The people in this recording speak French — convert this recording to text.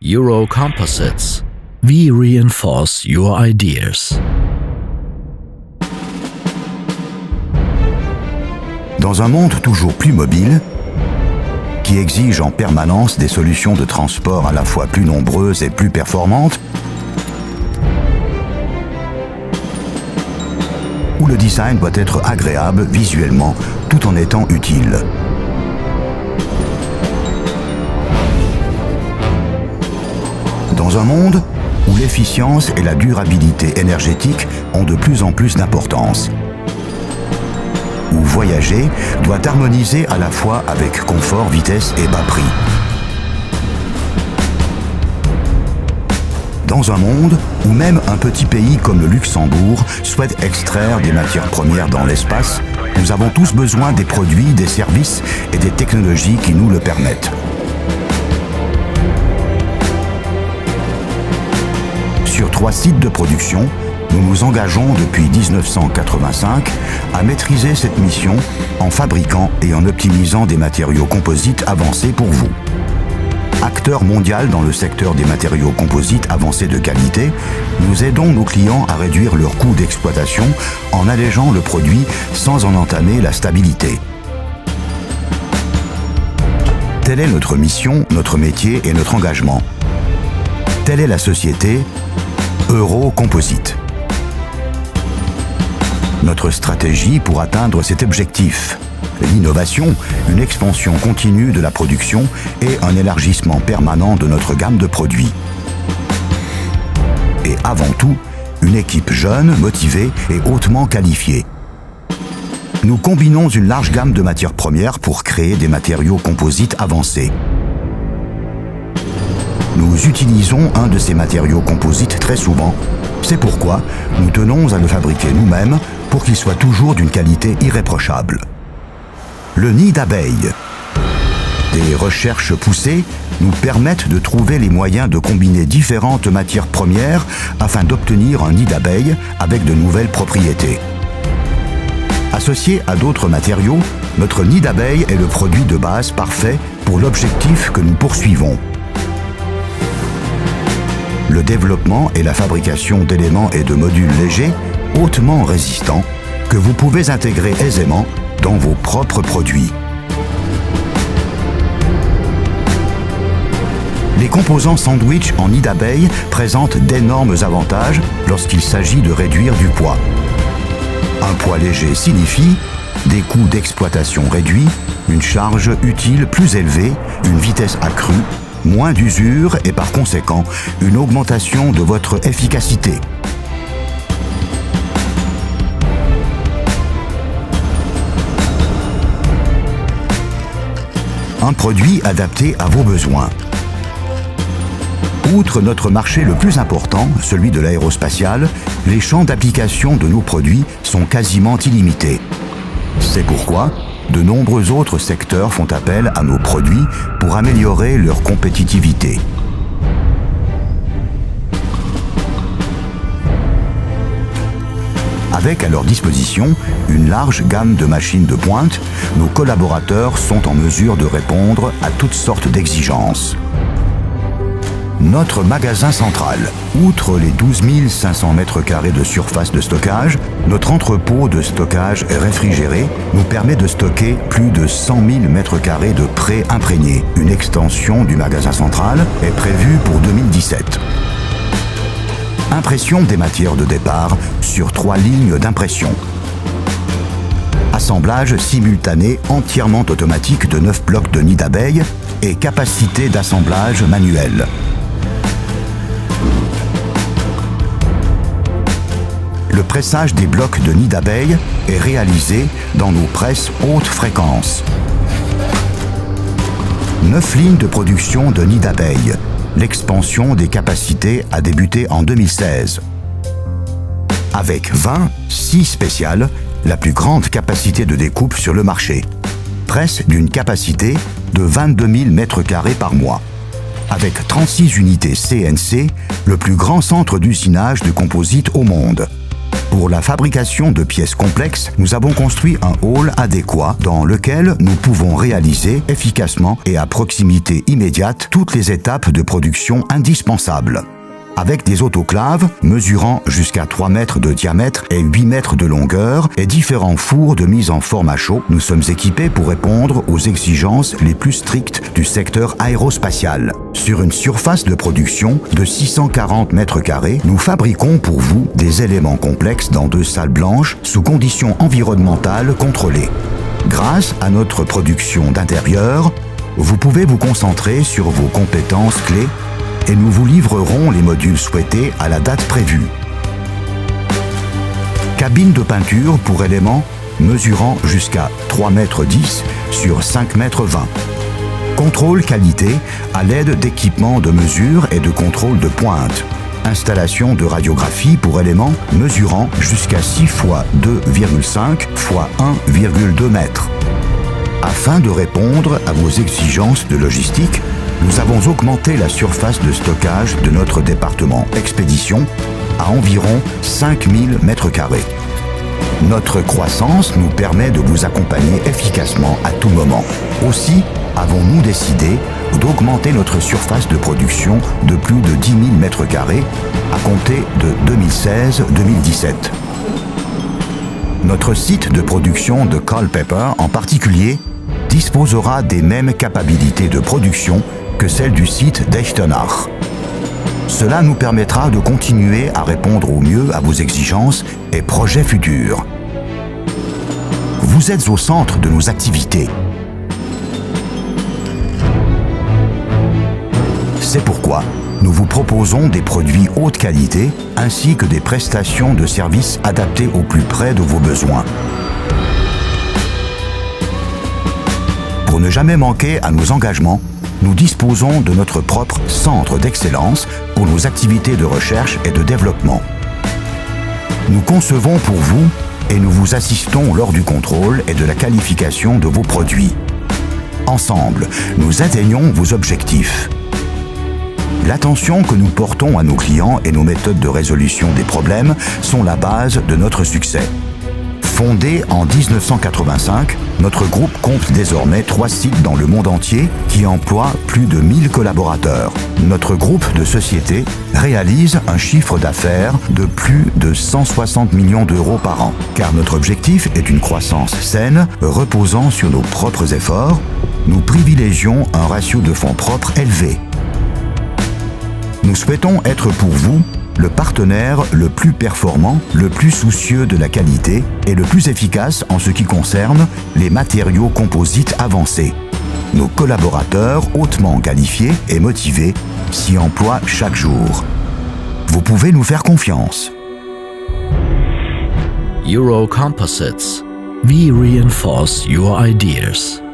Euro Composites. We reinforce your ideas. Dans un monde toujours plus mobile, qui exige en permanence des solutions de transport à la fois plus nombreuses et plus performantes, où le design doit être agréable visuellement tout en étant utile. Dans un monde où l'efficience et la durabilité énergétique ont de plus en plus d'importance, où voyager doit harmoniser à la fois avec confort, vitesse et bas prix. Dans un monde où même un petit pays comme le Luxembourg souhaite extraire des matières premières dans l'espace, nous avons tous besoin des produits, des services et des technologies qui nous le permettent. Sur 3 sites de production, nous nous engageons depuis 1985 à maîtriser cette mission en fabriquant et en optimisant des matériaux composites avancés pour vous. Acteur mondial dans le secteur des matériaux composites avancés de qualité, nous aidons nos clients à réduire leurs coûts d'exploitation en allégeant le produit sans en entamer la stabilité. Telle est notre mission, notre métier et notre engagement. Telle est la société Euro Composites. Notre stratégie pour atteindre cet objectif: l'innovation, une expansion continue de la production et un élargissement permanent de notre gamme de produits. Et avant tout, une équipe jeune, motivée et hautement qualifiée. Nous combinons une large gamme de matières premières pour créer des matériaux composites avancés. Nous utilisons un de ces matériaux composites très souvent. C'est pourquoi nous tenons à le fabriquer nous-mêmes pour qu'il soit toujours d'une qualité irréprochable. Le nid d'abeille. Des recherches poussées nous permettent de trouver les moyens de combiner différentes matières premières afin d'obtenir un nid d'abeille avec de nouvelles propriétés. Associé à d'autres matériaux, notre nid d'abeille est le produit de base parfait pour l'objectif que nous poursuivons. Le développement et la fabrication d'éléments et de modules légers, hautement résistants, que vous pouvez intégrer aisément dans vos propres produits. Les composants sandwich en nid d'abeille présentent d'énormes avantages lorsqu'il s'agit de réduire du poids. Un poids léger signifie des coûts d'exploitation réduits, une charge utile plus élevée, une vitesse accrue, moins d'usure et par conséquent une augmentation de votre efficacité. Un produit adapté à vos besoins. Outre notre marché le plus important, celui de l'aérospatial, les champs d'application de nos produits sont quasiment illimités. C'est pourquoi de nombreux autres secteurs font appel à nos produits pour améliorer leur compétitivité. Avec à leur disposition une large gamme de machines de pointe, nos collaborateurs sont en mesure de répondre à toutes sortes d'exigences. Notre magasin central. Outre les 12 500 m² de surface de stockage, notre entrepôt de stockage réfrigéré nous permet de stocker plus de 100 000 m² de pré-imprégnés. Une extension du magasin central est prévue pour 2017. Impression des matières de départ sur 3 lignes d'impression. Assemblage simultané entièrement automatique de 9 blocs de nid d'abeille et capacité d'assemblage manuelle. Le pressage des blocs de nid d'abeille est réalisé dans nos presses haute fréquence. 9 lignes de production de nid d'abeille. L'expansion des capacités a débuté en 2016. Avec 20 scies spéciales, la plus grande capacité de découpe sur le marché. Presse d'une capacité de 22 000 m² par mois. Avec 36 unités CNC, le plus grand centre d'usinage de composites au monde. Pour la fabrication de pièces complexes, nous avons construit un hall adéquat dans lequel nous pouvons réaliser efficacement et à proximité immédiate toutes les étapes de production indispensables. Avec des autoclaves mesurant jusqu'à 3 mètres de diamètre et 8 mètres de longueur et différents fours de mise en forme à chaud, nous sommes équipés pour répondre aux exigences les plus strictes du secteur aérospatial. Sur une surface de production de 640 mètres carrés, nous fabriquons pour vous des éléments complexes dans 2 salles blanches sous conditions environnementales contrôlées. Grâce à notre production d'intérieur, vous pouvez vous concentrer sur vos compétences clés et nous vous livrerons les modules souhaités à la date prévue. Cabine de peinture pour éléments mesurant jusqu'à 3,10 mètres sur 5,20 mètres. Contrôle qualité à l'aide d'équipements de mesure et de contrôle de pointe. Installation de radiographie pour éléments mesurant jusqu'à 6 x 2,5 x 1,2 mètres. Afin de répondre à vos exigences de logistique, nous avons augmenté la surface de stockage de notre département expédition à environ 5000 mètres carrés. Notre croissance nous permet de vous accompagner efficacement à tout moment. Aussi, avons-nous décidé d'augmenter notre surface de production de plus de 10 000 mètres carrés à compter de 2016-2017. Notre site de production de Culpeper en particulier disposera des mêmes capacités de production que celle du site d'Echtenach. Cela nous permettra de continuer à répondre au mieux à vos exigences et projets futurs. Vous êtes au centre de nos activités. C'est pourquoi nous vous proposons des produits haute qualité ainsi que des prestations de services adaptées au plus près de vos besoins. Pour ne jamais manquer à nos engagements, nous disposons de notre propre centre d'excellence pour nos activités de recherche et de développement. Nous concevons pour vous et nous vous assistons lors du contrôle et de la qualification de vos produits. Ensemble, nous atteignons vos objectifs. L'attention que nous portons à nos clients et nos méthodes de résolution des problèmes sont la base de notre succès. Fondé en 1985, notre groupe compte désormais 3 sites dans le monde entier qui emploient plus de 1000 collaborateurs. Notre groupe de sociétés réalise un chiffre d'affaires de plus de 160 millions d'euros par an, car notre objectif est une croissance saine, reposant sur nos propres efforts. Nous privilégions un ratio de fonds propres élevé. Nous souhaitons être pour vous le partenaire le plus performant, le plus soucieux de la qualité et le plus efficace en ce qui concerne les matériaux composites avancés. Nos collaborateurs hautement qualifiés et motivés s'y emploient chaque jour. Vous pouvez nous faire confiance. Euro Composites. We reinforce your ideas.